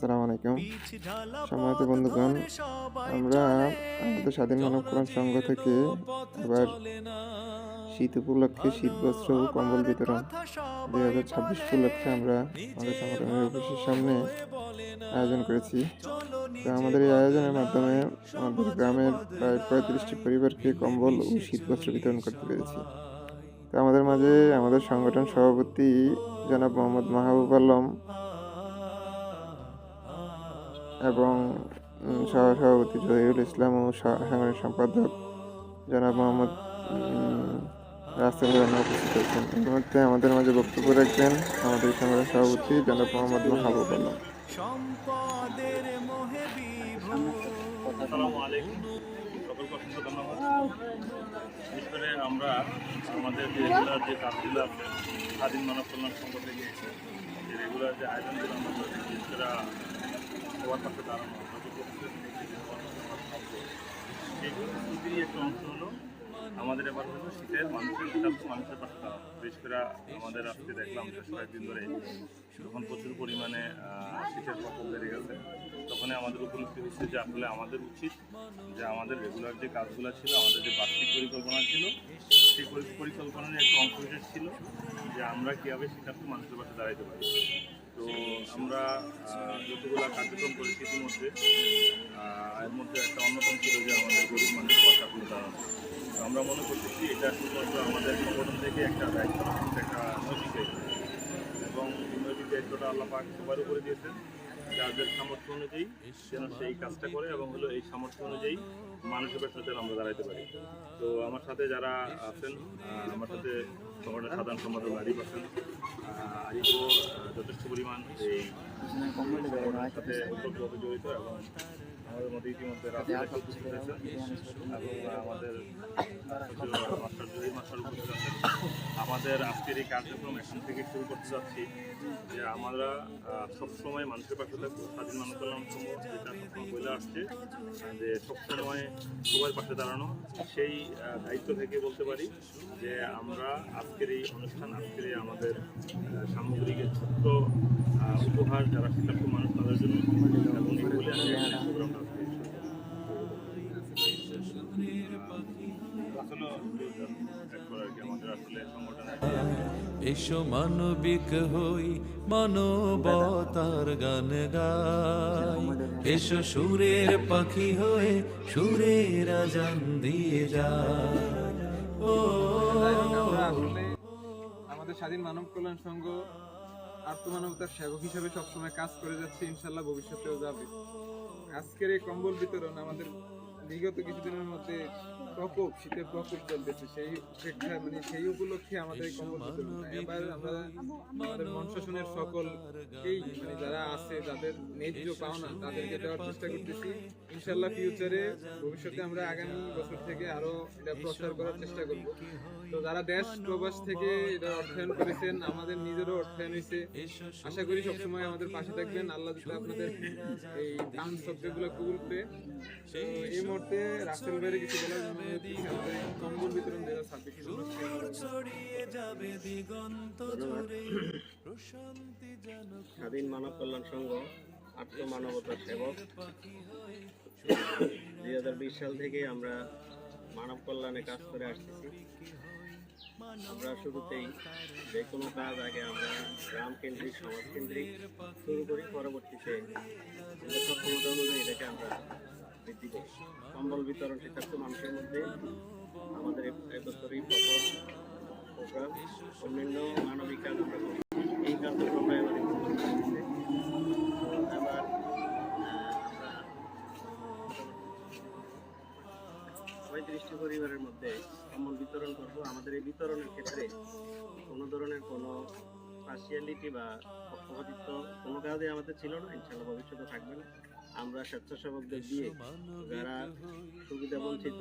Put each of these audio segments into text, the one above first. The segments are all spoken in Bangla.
আসসালামু আলাইকুম। সম্মানিত বন্ধুগণ, আমরা আমাদের স্বাধীন মানব কল্যাণ সংঘ থেকে এবার শীত উপলক্ষে শীতবস্ত্র ও কম্বল বিতরণ 2026 উপলক্ষে আমরা আমাদের সংগঠনের অফিসের সামনে আয়োজন করেছি। তো আমাদের এই আয়োজনের মাধ্যমে আমাদের গ্রামের প্রায় 35টি পরিবারকে কম্বল ও শীতবস্ত্র বিতরণ করতে পেরেছি। তো আমাদের মাঝে আমাদের সংগঠন সভাপতি জনাব মোহাম্মদ মাহবুব আলম এবং সহসভাপতি জহিরুল ইসলাম ও সাংগঠনিক সম্পাদক জনাব মোহাম্মদ রাসেল রানা উপস্থিত হয়েছেন। এই মুহূর্তে আমাদের মাঝে বক্তব্য রাখবেন আমাদের সংগঠনের সভাপতি জনাব মোহাম্মদ মাহবুব আলম। আসসালামু আলাইকুম, সকলকে অসংখ্য ধন্যবাদ। বিশেষ করে আমরা আমাদের যে রেগুলার যে কাজগুলো আছে স্বাধীন মানব কল্যাণ সংঘ থেকে যে রেগুলার যে আয়োজনগুলো আমরা করি, বিশেষ করে সবার পাশে দাঁড়ানো, সেই প্রস্তুতিরই একটা অংশ হলো আমাদের এবার হলো শীতের মানুষের পাশে দাঁড়ানো। বিশেষ করে আমাদের আজকে দেখলাম বেশ কয়েকদিন ধরে যখন প্রচুর পরিমাণে শীতের প্রকোপ বেড়ে গেছে, তখনই আমাদের উপলব্ধি হচ্ছে যে আসলে আমাদের উচিত যে আমাদের রেগুলার যে কাজগুলো ছিল, আমাদের যে বার্ষিক পরিকল্পনা ছিল, সেই পরিকল্পনার একটা অংশ বিশেষ ছিল যে আমরা কীভাবে শীতার্থ মানুষের পাশে দাঁড়াইতে পারি। তো আমরা যতগুলো কার্যক্রম করেছি ইতিমধ্যে, এর মধ্যে একটা অন্যতম ছিল যে আমাদের গরিব মানুষের পাশে আসলে দাঁড়ানো। তো আমরা মনে করতেছি এটা শুধুমাত্র আমাদের সংগঠন থেকে একটা দায়িত্ব, একটা নৈতিক দায়িত্ব, এবং নৈতিক দায়িত্বটা আল্লাহ পাক সবার উপরে দিয়েছেন যাদের সামর্থ্য অনুযায়ী যেন সেই কাজটা করে, এবং হলো এই সামর্থ্য অনুযায়ী মানুষের পাশে যেন আমরা দাঁড়াইতে পারি। তো আমার সাথে যারা আছেন, আমার সাথে সংগঠনের সাধারণ সম্পাদক আরিফ আছেন, আরিফও যথেষ্ট পরিমাণ এই সংগঠনের সাথে ওতপ্রোতভাবে জড়িত, এবং আমাদের মধ্যে ইতিমধ্যে রাজনীতি উপস্থিত হয়েছেন, এবং আমাদের মাস্টার জহির মাস্টার উপস্থিত আছেন। আমাদের আজকের এই কার্যক্রম এখন থেকে শুরু করতে যাচ্ছি যে আমরা সবসময় মানুষের পাশে থাকবো। স্বাধীন মানব কল্যাণ সংঘ যেটা সবসময় বলে আসছে যে সবসময় সবার পাশে দাঁড়ানো, সেই দায়িত্ব থেকে বলতে পারি যে আমরা আজকের এই অনুষ্ঠান, আজকের এই আমাদের সামগ্রিকের ছোট্ট উপহার যারা শীতার্থ মানুষ তাদের জন্য, এবং এই বলে আমি প্রোগ্রামটা এসো মানবিক হই, মানবতার গান গাই। এসো সুরের পাখি হয়ে সুরের আজান দিয়ে যায়। ও আমাদের স্বাধীন মানব কল্যাণ সংঘ আত্মমানবতার সেবক হিসেবে সবসময় কাজ করে যাচ্ছে, ইনশাল্লাহ ভবিষ্যতেও যাবে। আজকের এই কম্বল বিতরণ আমাদের বিগত কিছুদিনের মধ্যে শীতের প্রকোপ চলতেছে, সেই অপেক্ষায় সেই উপলক্ষে আমাদের এই কম্বল বিতরণ। এবার আমরা আমাদের মঞ্চাসনের সকলকেই যারা আছে, যাদের ন্যায্য পাওনা, তাদেরকে দেওয়ার চেষ্টা করতেছি। ইনশাল্লাহ ফিউচারে ভবিষ্যতে আমরা আগামী বছর থেকে আরো এটা প্রচার করার চেষ্টা করব। তো যারা দেশ প্রবাস থেকে এটা অর্থায়ন করেছেন, আমাদের নিজেরও অর্থায়ন হয়েছে, আশা করি সবসময় আমাদের পাশে থাকবেন। আল্লাহ যাতে আপনাদের এই দান সবগুলো কবুল করে। এই মুহূর্তে রাসেল ভাইয়ের কিছু বলার জন্য আমাদের কম্বল বিতরণ 2026 স্বাধীন মানব কল্যাণ সংঘ আত্মমানবতার সেবক 2020 সাল থেকে আমরা মানব কল্যাণে কাজ করে আসতেছি। আমরা শুরুতেই যে কোনো কাজ আগে আমরা গ্রাম কেন্দ্রিক, সমাজ কেন্দ্রিক শুরু করি, পরবর্তীতে সক্ষমতা অনুযায়ী এটাকে আমরা বৃদ্ধি করি। কম্বল বিতরণ শীতার্থ মানুষের মধ্যে আমাদের এবছরই প্রথম প্রোগ্রাম। অন্যান্য মানবিক কাজ আমরা করি, এই কার্যক্রমটা এবার এবার 35টি পরিবারের মধ্যে কম্বল বিতরণ করব। আমাদের এই বিতরণের ক্ষেত্রে কোনো ধরনের কোনো পার্সিয়ালিটি বা পক্ষপাতিত্ব কোনো কাজে আমাদের ছিল না, ইনশাল্লাহ ভবিষ্যতে থাকবে না। আমরা স্বেচ্ছাসেবকদের দিয়ে যারা সুবিধা বঞ্চিত,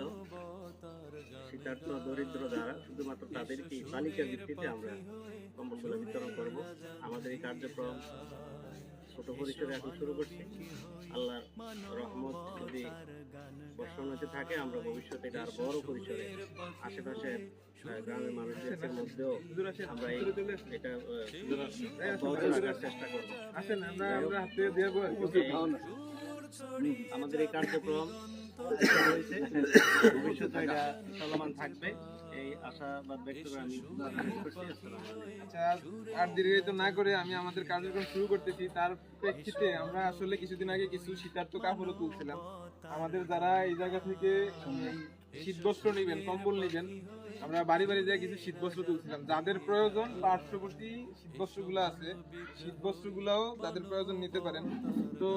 শীতার্থ, দরিদ্র যারা, শুধুমাত্র তাদেরকে তালিকার ভিত্তিতে আমরা কম্বলগুলো বিতরণ করব। আমাদের এই কার্যক্রম ছোট পরিসরে এখন শুরু করছি। আল্লাহর রহমত যদি বর্ষণ হতে থাকে, আমরা ভবিষ্যতে এটা আর বড় পরিসরে আশেপাশে গ্রামের মানুষদের মধ্যেও আমরা এটা অব্যাহত রাখার চেষ্টা করবো। আসেন আমরা হাতে দিয়ে আমাদের এই কার্যক্রম হয়েছে, ভবিষ্যতে এটা চলমান থাকবে এই আশাবাদ ব্যক্ত করে আমি শেষ করছি। আসসালামু আলাইকুম। আচ্ছা, আর দীর্ঘায়িত না করে আমি আমাদের কার্যক্রম শুরু করতেছি। তার প্রেক্ষিতে আমরা আসলে কিছুদিন আগে কিছু শীতার্থ কাপড়ও তুলছিলাম। আমাদের যারা এই জায়গা থেকে শীতবস্ত্র নেবেন, কম্বল নেবেন, আমরা বাড়ি বাড়ি যায় কিছু শীতবস্ত্র তুলছিলাম। যাদের প্রয়োজন পার্শ্ববর্তী শীতবস্ত্রগুলো আছে, শীতবস্ত্রগুলোও যাদের প্রয়োজন নিতে পারেন। তো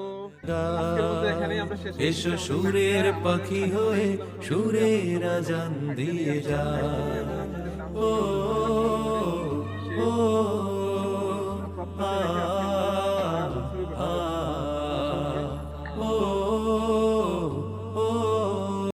আজকের মতো এখানেই আমরা শেষ করছি। এসো সুরের পাখি হয়ে সুরের আজান দিয়ে যা। ও, ও, ও, আ